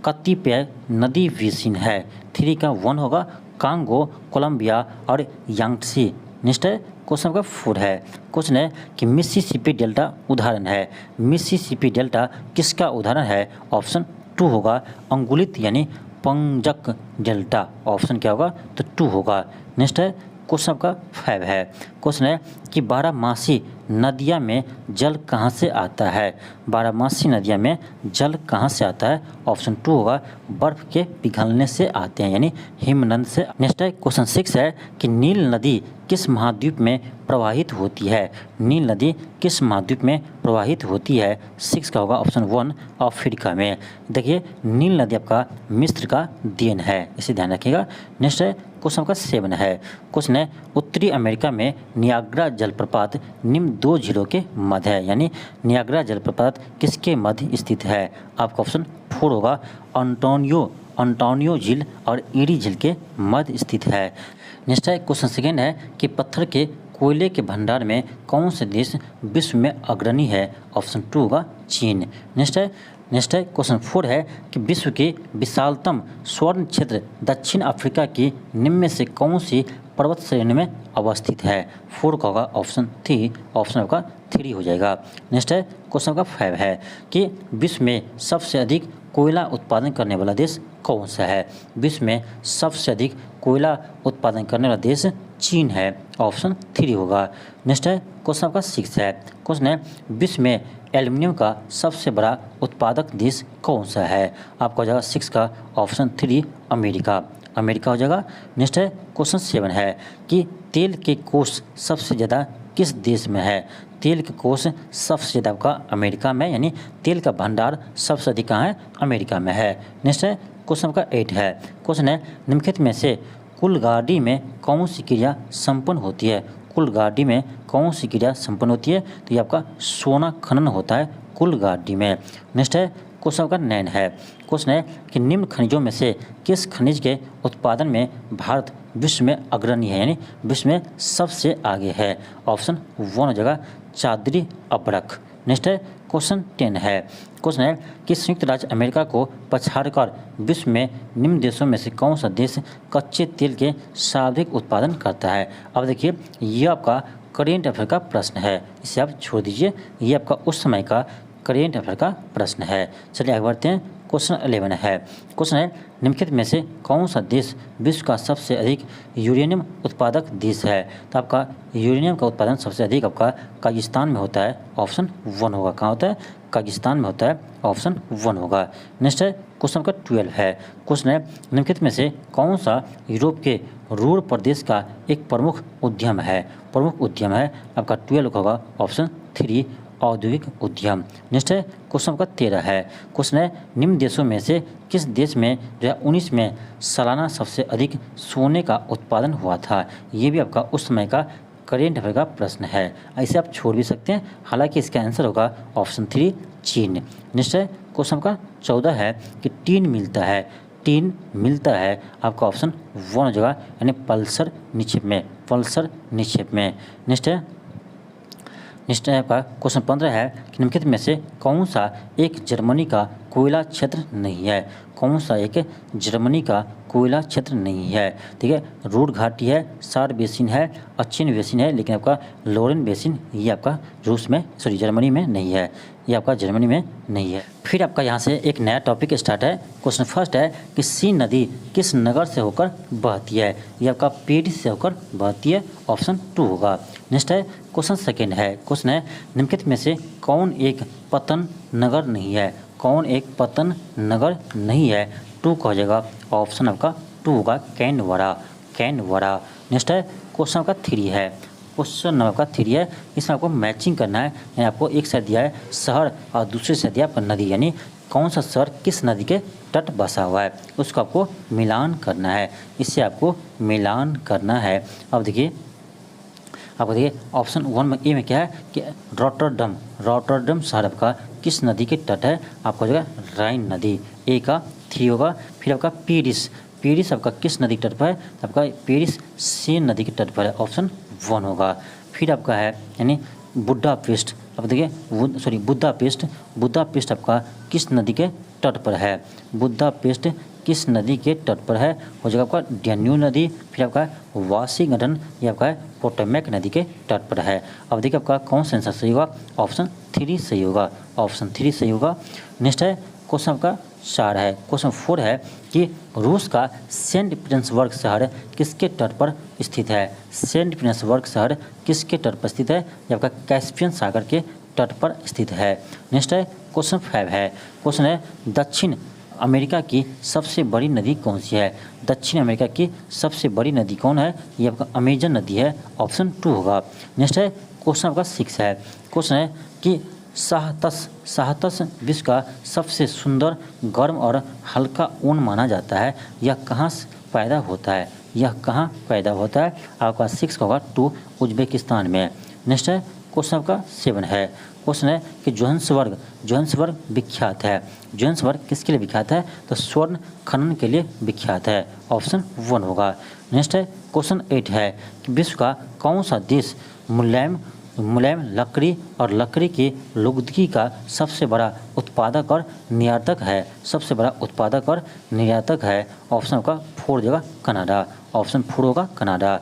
कतिपय नदी बेसिन है। 3 का 1 होगा कांगो, कोलंबिया और यांगत्से। नेक्स्ट है क्वेश्चन का 4 है। क्वेश्चन है कि मिसिसिपी डेल्टा उदाहरण है। मिसिसिपी डेल्टा किसका उदाहरण है। ऑप्शन 2 होगा अंगुलित यानी पंजक डेल्टा। ऑप्शन क्या होगा, तो 2 होगा। नेक्स्ट है क्वेश्चन आपका 5 है। क्वेश्चन है कि बारहमासी नदियाँ में जल कहाँ से आता है? बारहमासी नदियाँ में जल कहाँ से आता है? ऑप्शन 2 होगा बर्फ के पिघलने से आते हैं, यानी हिमनद से। नेक्स्ट है क्वेश्चन 6 है कि नील नदी किस महाद्वीप में प्रवाहित होती है? नील नदी किस महाद्वीप में प्रवाहित होती है? 6 का होगा ऑप्शन 1 अफ्रीका में। देखिए नील नदी आपका मिस्र का देन है, इसे ध्यान रखिएगा। नेक्स्ट है क्वेश्चन का 7 है। क्वेश्चन है उत्तरी अमेरिका में नियाग्रा जलप्रपात निम्न 2 झीलों के मध्य है, यानी नियाग्रा जलप्रपात किसके मध्य स्थित है? आपका ऑप्शन 4 होगा अंटोनियो झील और ईरी झील के मध्य स्थित है। नेक्स्ट है क्वेश्चन 2 है कि पत्थर के कोयले के भंडार में कौन से देश विश्व में अग्रणी है? ऑप्शन 2 होगा चीन। नेक्स्ट है क्वेश्चन 4 है कि विश्व के विशालतम स्वर्ण क्षेत्र दक्षिण अफ्रीका की निम्न में से कौन सी पर्वत श्रेणी में अवस्थित है? 4 का होगा ऑप्शन 3, ऑप्शन आपका 3 हो जाएगा। नेक्स्ट है क्वेश्चन का 5 है कि विश्व में सबसे अधिक कोयला उत्पादन करने वाला देश कौन सा है? विश्व में सबसे अधिक कोयला उत्पादन करने वाला देश चीन है, ऑप्शन 3 होगा। नेक्स्ट है क्वेश्चन आपका 6 है। क्वेश्चन है विश्व में एल्युमिनियम का सबसे बड़ा उत्पादक देश कौन सा है? आपका हो जाएगा 6 का ऑप्शन 3 अमेरिका हो जाएगा। नेक्स्ट है क्वेश्चन 7 है कि तेल के कोष सबसे ज़्यादा किस देश में है? तेल के कोष सबसे ज़्यादा आपका अमेरिका में, यानी तेल का भंडार सबसे अधिक कहाँ है? अमेरिका में है। नेक्स्ट है क्वेश्चन का 8 है। क्वेश्चन है निम्नलिखित में से कुलगाड़ी में कौन सी क्रिया संपन्न होती है? कुलगाड़ी में कौन सी क्रिया संपन्न होती है? तो ये आपका सोना खनन होता है कुलगाड़ी में। नेक्स्ट है क्वेश्चन का 9 है। क्वेश्चन है कि निम्न खनिजों में से किस खनिज के उत्पादन में भारत विश्व में अग्रणी है, यानी विश्व में सबसे आगे है? ऑप्शन 1 हो जाएगा चादरी अब्रक। नेक्स्ट है क्वेश्चन 10 है। क्वेश्चन है कि संयुक्त राज्य अमेरिका को पछाड़कर विश्व में निम्न देशों में से कौन सा देश कच्चे तेल के सर्वाधिक उत्पादन करता है? अब देखिए ये आपका करेंट अफेयर का प्रश्न है, इसे आप छोड़ दीजिए, ये आपका उस समय का करेंट अफेयर का प्रश्न है। चलिए आगे बढ़ते हैं। क्वेश्चन 11 है। क्वेश्चन है निम्नलिखित में से कौन सा देश विश्व का सबसे अधिक यूरेनियम उत्पादक देश है? तो आपका यूरेनियम का उत्पादन सबसे अधिक आपका काजाकिस्तान में होता है, ऑप्शन 1 होगा। कहाँ होता है? काजाकिस्तान में होता है, ऑप्शन 1 होगा। नेक्स्ट है क्वेश्चन का 12 है। क्वेश्चन है निम्नलिखित में से कौन सा यूरोप के रूर प्रदेश का एक प्रमुख उद्यम है? आपका 12 होगा ऑप्शन 3 औद्योगिक उद्यम। नेक्स्ट है क्वेश्चन का 13 है। क्वेश्चन है निम्न देशों में से किस देश में 2019 में सालाना सबसे अधिक सोने का उत्पादन हुआ था? ये भी आपका उस समय का करेंट अफेयर का प्रश्न है, ऐसे आप छोड़ भी सकते हैं, हालांकि इसका आंसर होगा ऑप्शन 3 चीन। नेक्स्ट है क्वेश्चन का 14 है कि टीन मिलता है आपका ऑप्शन 1 हो जाएगा, यानी पल्सर निक्षेप में। नेक्स्ट है आपका क्वेश्चन 15 है कि निम्नलिखित में से कौन सा एक जर्मनी का कोयला क्षेत्र नहीं है? ठीक है, रूर घाटी है, सार बेसिन है, अचिन बेसिन है, लेकिन आपका लोरेन बेसिन ये आपका जर्मनी में नहीं है, फिर आपका यहाँ से एक नया टॉपिक स्टार्ट है। क्वेश्चन फर्स्ट है कि सी नदी किस नगर से होकर बहती है? ये आपका पेरिस से होकर बहती है, ऑप्शन 2 होगा। नेक्स्ट है क्वेश्चन सेकेंड है। क्वेश्चन है निम्नलिखित में से कौन एक पतन नगर नहीं है? 2 का हो जाएगा ऑप्शन आपका 2 होगा कैनवरा। नेक्स्ट है क्वेश्चन आपका 3 है। क्वेश्चन नंबर का 3 है, इसमें आपको मैचिंग करना है, यानी आपको एक से दिया है शहर और दूसरे से दिया है नदी, यानी कौन सा शहर किस नदी के तट बसा हुआ है उसको आपको मिलान करना है, इससे आपको मिलान करना है। अब देखिए ऑप्शन 1 में ए में क्या है कि रॉटरडम शहर आपका किस नदी के तट है? आपको हो जाएगा राइन नदी, ए का 3 होगा। फिर आपका पेरिस आपका किस नदी तट पर है? आपका पेरिस सेन नदी के तट पर है, ऑप्शन 1 होगा। फिर आपका है यानी बुडापेस्ट, अब देखिए बुदापेस्ट आपका किस नदी के तट पर है? बुदापेस्ट किस नदी के तट पर है? हो जाएगा आपका डैन्यूब नदी। फिर आपका वाशिंगटन ये आपका पोटोमैक नदी के तट पर है। अब देखिए आपका कौन सा सही होगा? ऑप्शन 3 सही होगा। नेक्स्ट है क्वेश्चन आपका 4 है। क्वेश्चन 4 है कि रूस का सेंट पीटर्सबर्ग शहर किसके तट पर स्थित है। सेंट पीटर्सबर्ग शहर किसके तट पर स्थित है। ये आपका कैस्पियन सागर के तट पर स्थित है। नेक्स्ट है क्वेश्चन 5 है। क्वेश्चन है दक्षिण अमेरिका की सबसे बड़ी नदी कौन सी है। दक्षिण अमेरिका की सबसे बड़ी नदी कौन है। ये आपका अमेजन नदी है। ऑप्शन 2 होगा। नेक्स्ट है क्वेश्चन आपका 6 है। क्वेश्चन है कि साहतस विश्व का सबसे सुंदर, गर्म और हल्का ऊन माना जाता है। यह कहाँ से पैदा होता है। यह कहाँ पैदा होता है। आपका 6 का होगा 2 उज्बेकिस्तान में। नेक्स्ट है क्वेश्चन आपका 7 है। क्वेश्चन है कि जोहान्सबर्ग विख्यात है। जोहान्सबर्ग किसके लिए विख्यात है। तो स्वर्ण खनन के लिए विख्यात है। ऑप्शन 1 होगा। नेक्स्ट है क्वेश्चन 8 है कि विश्व का कौन सा देश मुलायम लकड़ी और लकड़ी की लुगदी का सबसे बड़ा उत्पादक और निर्यातक है। सबसे बड़ा उत्पादक और निर्यातक है। ऑप्शन का 4 जगह कनाडा। ऑप्शन 4 होगा कनाडा।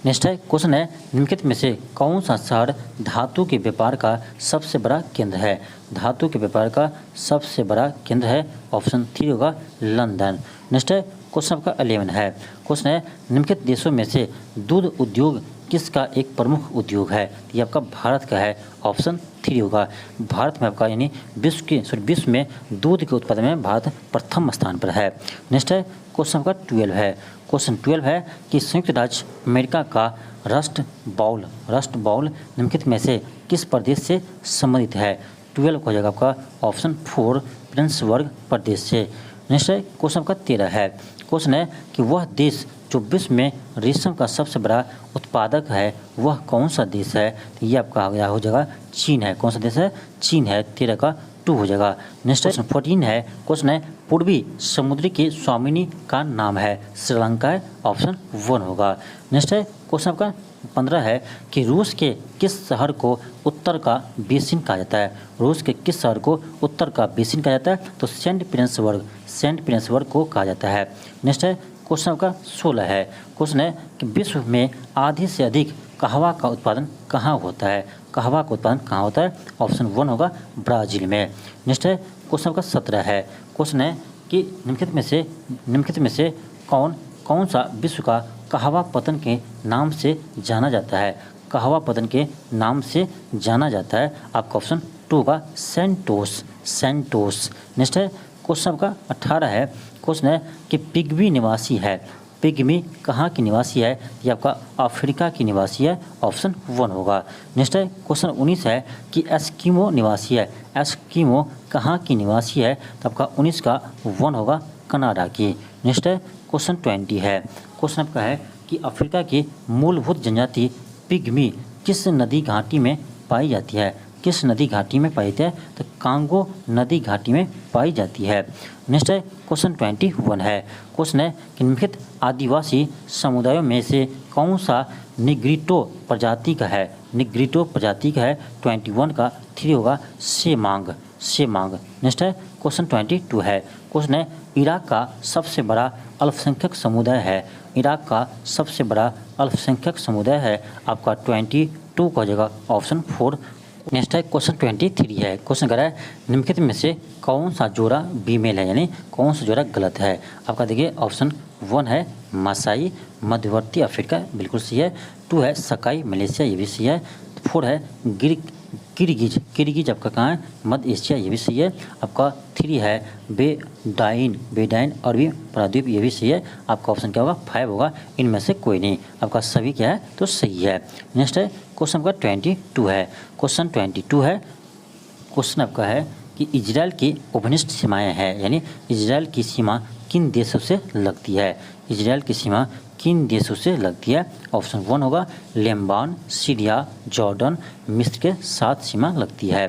नेक्स्ट है क्वेश्चन है निम्नलिखित में से कौन सा शहर धातु के व्यापार का सबसे बड़ा केंद्र है। धातु के व्यापार का सबसे बड़ा केंद्र है। ऑप्शन 3 होगा लंदन। नेक्स्ट है क्वेश्चन आपका 11 है। क्वेश्चन है निम्नलिखित देशों में से दूध उद्योग किसका एक प्रमुख उद्योग है। ये आपका भारत का है। ऑप्शन 3 होगा। भारत में आपका यानी विश्व में दूध के उत्पादन में भारत प्रथम स्थान पर है। नेक्स्ट है क्वेश्चन आपका 12 है। क्वेश्चन 12 है कि संयुक्त राज्य अमेरिका का रस्ट बाउल निम्नलिखित में से किस प्रदेश से संबंधित है। 12 हो जाएगा आपका ऑप्शन 4 पीटर्सबर्ग प्रदेश से। नेक्स्ट है क्वेश्चन आपका 13 है। क्वेश्चन है कि वह देश जो विश्व में रेशम का सबसे बड़ा उत्पादक है वह कौन सा देश है। तो ये आपका हो जाएगा चीन है। कौन सा देश है। चीन है। 13 का 2 हो जाएगा। नेक्स्ट क्वेश्चन 14 है। क्वेश्चन है पूर्वी समुद्र की स्वामिनी का नाम है। श्रीलंका है। ऑप्शन 1 होगा। नेक्स्ट है क्वेश्चन आपका 15 है कि रूस के किस शहर को उत्तर का बेसिन कहा जाता है। रूस के किस शहर को उत्तर का बेसिन कहा जाता है। तो सेंट पीटर्सबर्ग को कहा जाता है। नेक्स्ट है क्वेश्चन आपका 16 है। क्वेश्चन है कि विश्व में आधे से अधिक कहवा का उत्पादन कहाँ होता है। कहवा का उत्पादन कहाँ होता है। ऑप्शन 1 होगा ब्राज़ील में। नेक्स्ट है क्वेश्चन आपका 17 है। क्वेश्चन है कि निम्नलिखित में से कौन सा विश्व का कहवा पतन के नाम से जाना जाता है। कहवा पतन के नाम से जाना जाता है। आपका ऑप्शन 2 होगा सेंटोस। नेक्स्ट है क्वेश्चन आपका 18 है। क्वेश्चन है कि पिग्मी निवासी है। पिग्मी कहाँ की निवासी है। ये आपका अफ्रीका की निवासी है। ऑप्शन 1 होगा। नेक्स्ट है क्वेश्चन 19 है कि एस्किमो निवासी है। एस्किमो कहाँ की निवासी है। तो आपका 19 का 1 होगा कनाडा की। नेक्स्ट है क्वेश्चन 20 है। क्वेश्चन आपका है कि अफ्रीका की मूलभूत जनजाति पिग्मी किस नदी घाटी में पाई जाती है। किस नदी घाटी में पाई जाती है। तो कांगो नदी घाटी में पाई जाती है। नेक्स्ट है क्वेश्चन 21 है। क्वेश्चन है कि निम्नलिखित आदिवासी समुदायों में से कौन सा निग्रिटो प्रजाति का है। निग्रिटो प्रजाति का है। 21 का 3 होगा सेमांग। नेक्स्ट है क्वेश्चन 22 है। क्वेश्चन है इराक का सबसे बड़ा अल्पसंख्यक समुदाय है। इराक का सबसे बड़ा अल्पसंख्यक समुदाय है। आपका 22 का हो जाएगा ऑप्शन 4। नेक्स्ट है क्वेश्चन 23 है। क्वेश्चन कर रहा है निम्नलिखित में से कौन सा जोड़ा फीमेल है यानी कौन सा जोड़ा गलत है। आपका देखिए ऑप्शन 1 है मासाई मध्यवर्ती अफ्रीका, बिल्कुल सही है। 2 है सकाई मलेशिया, ये भी सही है। 4 है किर्गिज आपका कहाँ है मध्य एशिया, ये भी सही है। आपका 3 है बेडाइन अरबी प्राद्वीप, ये भी सही है। आपका ऑप्शन क्या होगा 5 होगा। इनमें से कोई नहीं, आपका सभी क्या है तो सही है। नेक्स्ट है क्वेश्चन आपका 22 है। क्वेश्चन 22 है। क्वेश्चन आपका है कि इजराइल की उपनिष्ठ सीमाएँ हैं यानी इजराइल की सीमा किन देशों से लगती है। इजराइल की सीमा किन देशों से लगती है। ऑप्शन 1 होगा लेबनान, सीरिया, जॉर्डन, मिस्र के साथ सीमा लगती है।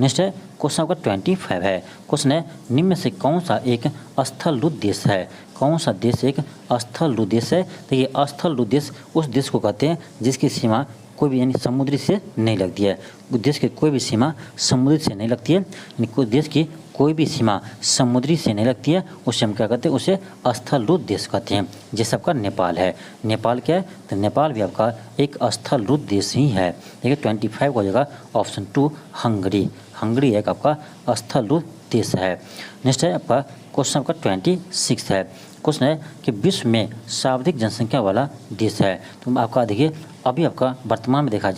नेक्स्ट है क्वेश्चन आपका 25 है। क्वेश्चन है निम्न में से कौन सा एक स्थलरूप देश है। कौन सा देश एक स्थलरूप देश है। तो ये स्थलरूप देश उस देश को कहते हैं जिसकी सीमा कोई भी यानी समुद्री से नहीं लगती है। देश की कोई भी सीमा समुद्री से नहीं लगती है यानी कोई देश की कोई भी सीमा समुद्री से नहीं लगती है, उसे हम क्या कहते हैं उसे स्थलरूप देश कहते हैं। जैसे आपका नेपाल है। नेपाल क्या है तो नेपाल भी आपका एक स्थलरूप देश ही है। देखिए 25 हो जाएगा ऑप्शन 2 हंगरी। हंगरी एक आपका स्थलरूप देश है। नेक्स्ट है आपका क्वेश्चन आपका 26 है। क्वेश्चन है कि विश्व में सर्वाधिक जनसंख्या वाला देश है। तो आपका देखिए अभी आपका वर्तमान में देखा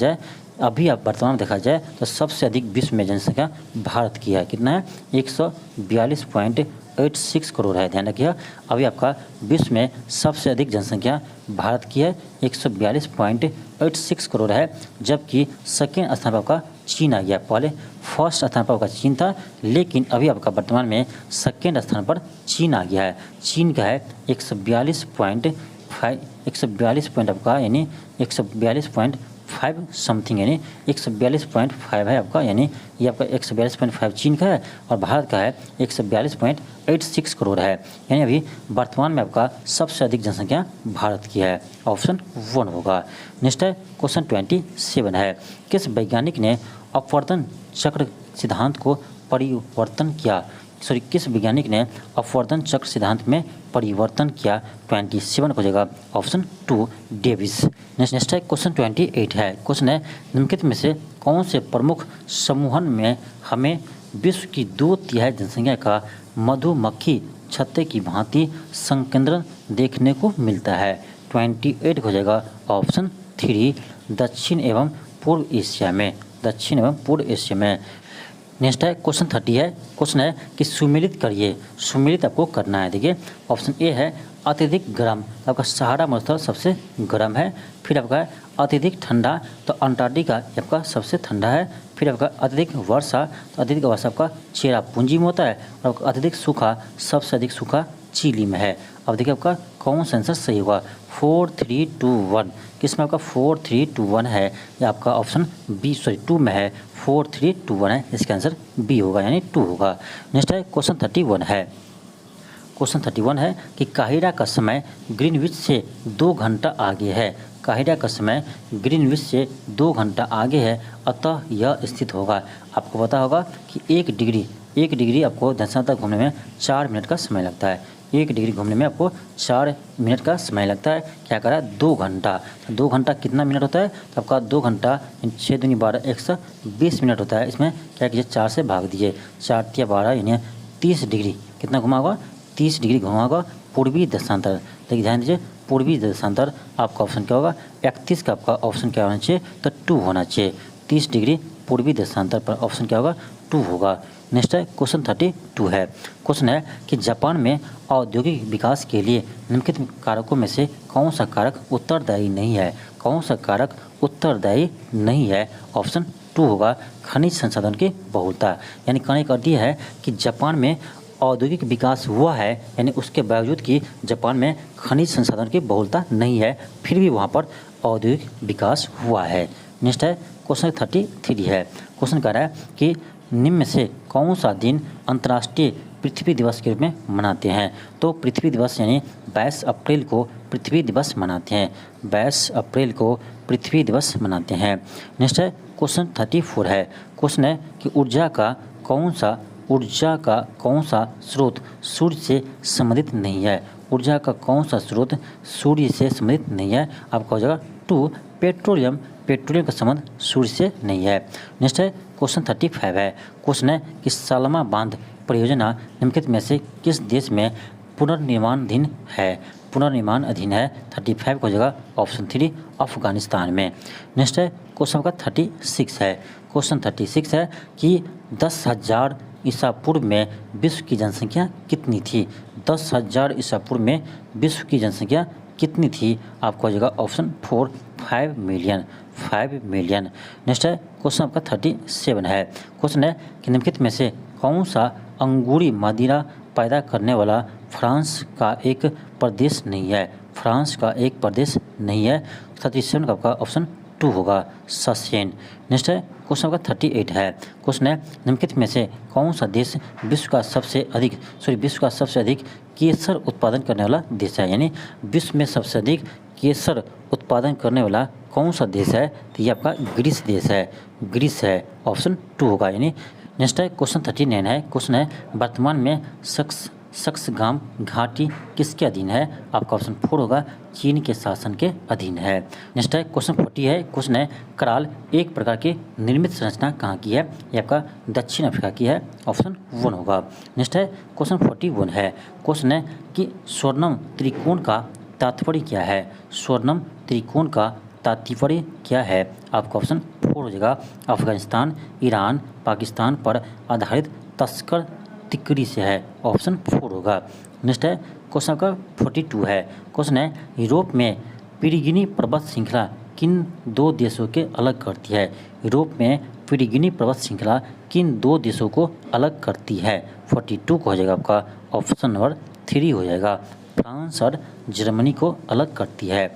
जाए तो सबसे अधिक विश्व में जनसंख्या भारत की है। कितना है? 142.86 करोड़ है। ध्यान रखिए अभी आपका विश्व में सबसे अधिक जनसंख्या भारत की है, 142.86 करोड़ है। जबकि सेकेंड स्थान पर आपका चीन आ गया। पहले फर्स्ट स्थान पर आपका चीन था, लेकिन अभी आपका वर्तमान में सेकेंड स्थान पर चीन आ गया है। चीन का है 142 पॉइंट आपका यानी 142.5 समथिंग यानी 142.5 है आपका, यानी ये आपका 142.5 चीन का है और भारत का है 142.86 करोड़ है। यानी अभी वर्तमान में आपका सबसे अधिक जनसंख्या भारत की है। ऑप्शन 1 होगा। नेक्स्ट है क्वेश्चन 27 है। किस वैज्ञानिक ने अपवर्तन चक्र सिद्धांत को परिवर्तन किया? किस वैज्ञानिक ने अपवर्तन चक्र सिद्धांत में परिवर्तन किया? 27 हो जाएगा ऑप्शन 2 डेविस। नेक्स्ट है क्वेश्चन 28 है। क्वेश्चन है निम्नलिखित में से कौन से प्रमुख समूहन में हमें विश्व की 2/3 जनसंख्या का मधुमक्खी छत्ते की भांति संकेंद्रण देखने को मिलता है? 28 हो जाएगा ऑप्शन 3 दक्षिण एवं पूर्व एशिया में। नेक्स्ट है क्वेश्चन 30 है। क्वेश्चन है कि सुमेलित करिए। सुमेलित आपको करना है। देखिए ऑप्शन ए है अत्यधिक गर्म, तो आपका सहारा मरुस्थल सबसे गर्म है। फिर आपका अत्यधिक ठंडा, तो अंटार्कटिका आपका सबसे ठंडा है। फिर आपका अत्यधिक वर्षा, तो अत्यधिक वर्षा आपका चेरापूंजी में होता है। और आपका अत्यधिक सूखा, सबसे अधिक सूखा चिली में है। अब देखिए आपका कौन सा आंसर सही होगा? 4 3 2 1 किसमें आपका 4 3 2 1 है? या आपका ऑप्शन बी 2 में है। 4 3 2 1 है, इसका आंसर बी होगा यानी 2 होगा। नेक्स्ट है क्वेश्चन 31 है। क्वेश्चन 31 है कि काहिरा का समय ग्रीनविच से 2 घंटा आगे है। काहिरा का समय ग्रीनविच से 2 घंटा आगे है, अतः यह स्थित होगा। आपको पता होगा कि 1 डिग्री आपको दक्षिण तक घूमने में 4 मिनट का समय लगता है। 1 डिग्री घूमने में आपको 4 मिनट का समय लगता है। क्या करा? 2 घंटा। तो 2 घंटा कितना मिनट होता है? तो आपका 2 घंटा 6 दूनी 12 120 मिनट होता है। इसमें क्या कीजिए 4 से भाग दीजिए, 4 तिया 12 यानी 30 डिग्री कितना घुमा होगा? 30 डिग्री घुमा होगा पूर्वी देशांतर। देखिए ध्यान दीजिए पूर्वी देशांतर आपका ऑप्शन क्या होगा? 31 का आपका ऑप्शन क्या होना चाहिए? तो 2 होना चाहिए। 30 डिग्री पूर्वी देशांतर पर ऑप्शन क्या होगा? 2 होगा। नेक्स्ट है क्वेश्चन 32 है। क्वेश्चन है कि जापान में औद्योगिक विकास के लिए निम्नलिखित कारकों में से कौन सा कारक उत्तरदायी नहीं है? कौन सा कारक उत्तरदायी नहीं है? ऑप्शन 2 होगा खनिज संसाधन की बहुलता। यानी कहने का अर्थ यह है कि जापान में औद्योगिक विकास हुआ है, यानी उसके बावजूद कि जापान में खनिज संसाधन की बहुलता नहीं है, फिर भी वहाँ पर औद्योगिक विकास हुआ है। नेक्स्ट है क्वेश्चन 33 है। क्वेश्चन कह रहा है कि निम्न में से कौन सा दिन अंतर्राष्ट्रीय पृथ्वी दिवस के रूप में मनाते हैं? तो पृथ्वी दिवस यानी 22 अप्रैल को पृथ्वी दिवस मनाते हैं। 22 अप्रैल को पृथ्वी दिवस मनाते हैं। नेक्स्ट है क्वेश्चन 34 है। क्वेश्चन है कि ऊर्जा का कौन सा स्रोत सूर्य से संबंधित नहीं है? ऊर्जा का कौन सा स्रोत सूर्य से संबंधित नहीं है? आपका हो जाएगा 2 पेट्रोलियम का संबंध सूर्य से नहीं है। नेक्स्ट है क्वेश्चन 35 है। क्वेश्चन है कि सालमा बांध परियोजना निम्नलिखित में से किस देश में पुनर्निर्माणाधीन है? 35 को जगह ऑप्शन 3 अफगानिस्तान में। नेक्स्ट है क्वेश्चन का 36 है। क्वेश्चन 36 है कि 10,000 ईसा पूर्व में विश्व की जनसंख्या कितनी थी? 10,000 ईसा पूर्व में विश्व की जनसंख्या कितनी थी? आपको जगह ऑप्शन 4 5 मिलियन। नेक्स्ट है क्वेश्चन आपका 37 है। क्वेश्चन है कि निम्नलिखित में से कौन सा अंगूरी मदिरा पैदा करने वाला फ्रांस का एक प्रदेश नहीं है? फ्रांस का एक प्रदेश नहीं है। 37 का आपका ऑप्शन 2 होगा ससेन। नेक्स्ट है क्वेश्चन आपका 38 है। क्वेश्चन है निम्नलिखित में से कौन सा देश विश्व का सबसे अधिक केसर उत्पादन करने वाला देश है? यानी विश्व में सबसे अधिक केसर उत्पादन करने वाला कौन सा देश है? तो ये आपका ग्रीस देश है। ग्रीस है, ऑप्शन 2 होगा यानी। नेक्स्ट है क्वेश्चन 39 है। क्वेश्चन है वर्तमान में सक्सगाम घाटी किसके अधीन है? आपका ऑप्शन 4 होगा, चीन के शासन के अधीन है। नेक्स्ट है क्वेश्चन 40 है। क्वेश्चन है कराल एक प्रकार की निर्मित संरचना कहाँ की है? ये आपका दक्षिण अफ्रीका की है। ऑप्शन 1 होगा। नेक्स्ट है क्वेश्चन 41 है। क्वेश्चन है कि स्वर्णम त्रिकोण का तात्पर्य क्या है? स्वर्णम त्रिकोण का तात्पर्य क्या है? आपका ऑप्शन 4 हो जाएगा, अफगानिस्तान, ईरान, पाकिस्तान पर आधारित तस्कर तिकड़ी से है। ऑप्शन 4 होगा। नेक्स्ट है क्वेश्चन का 42 है। क्वेश्चन है यूरोप में पिरिगिनी पर्वत श्रृंखला किन 2 देशों के अलग करती है? यूरोप में पिरिगिनी पर्वत श्रृंखला किन 2 देशों को अलग करती है? 42 को हो जाएगा आपका ऑप्शन नंबर 3 हो जाएगा, फ्रांस और जर्मनी को अलग करती है।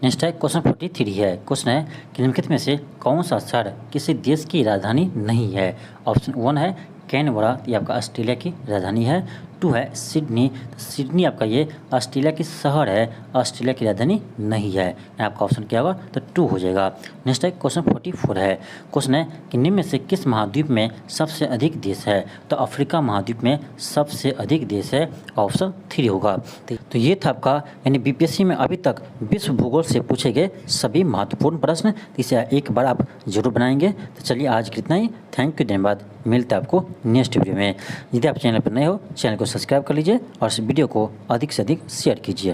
नेक्स्ट है क्वेश्चन 43 है। क्वेश्चन है कि निम्नलिखित में से कौन सा शहर किसी देश की राजधानी नहीं है? ऑप्शन 1 है कैनबरा, ये आपका ऑस्ट्रेलिया की राजधानी है। 2 है सिडनी, तो सिडनी आपका ये ऑस्ट्रेलिया की शहर है, ऑस्ट्रेलिया की राजधानी नहीं है। आपका ऑप्शन क्या होगा? तो 2 हो जाएगा। नेक्स्ट है क्वेश्चन 44 है। क्वेश्चन है कि निम्न में से किस महाद्वीप में सबसे अधिक देश है? तो अफ्रीका महाद्वीप में सबसे अधिक देश है। ऑप्शन 3 होगा। तो ये था आपका यानी बीपीएससी में अभी तक विश्व भूगोल से पूछे गए सभी महत्वपूर्ण प्रश्न। इसे एक बार आप जरूर बनाएंगे। तो चलिए आज कितना ही, थैंक यू, धन्यवाद। मिलता है आपको नेक्स्ट वीडियो में। यदि आप चैनल पर नए हो, चैनल को सब्सक्राइब कर लीजिए और इस वीडियो को अधिक से अधिक शेयर कीजिए।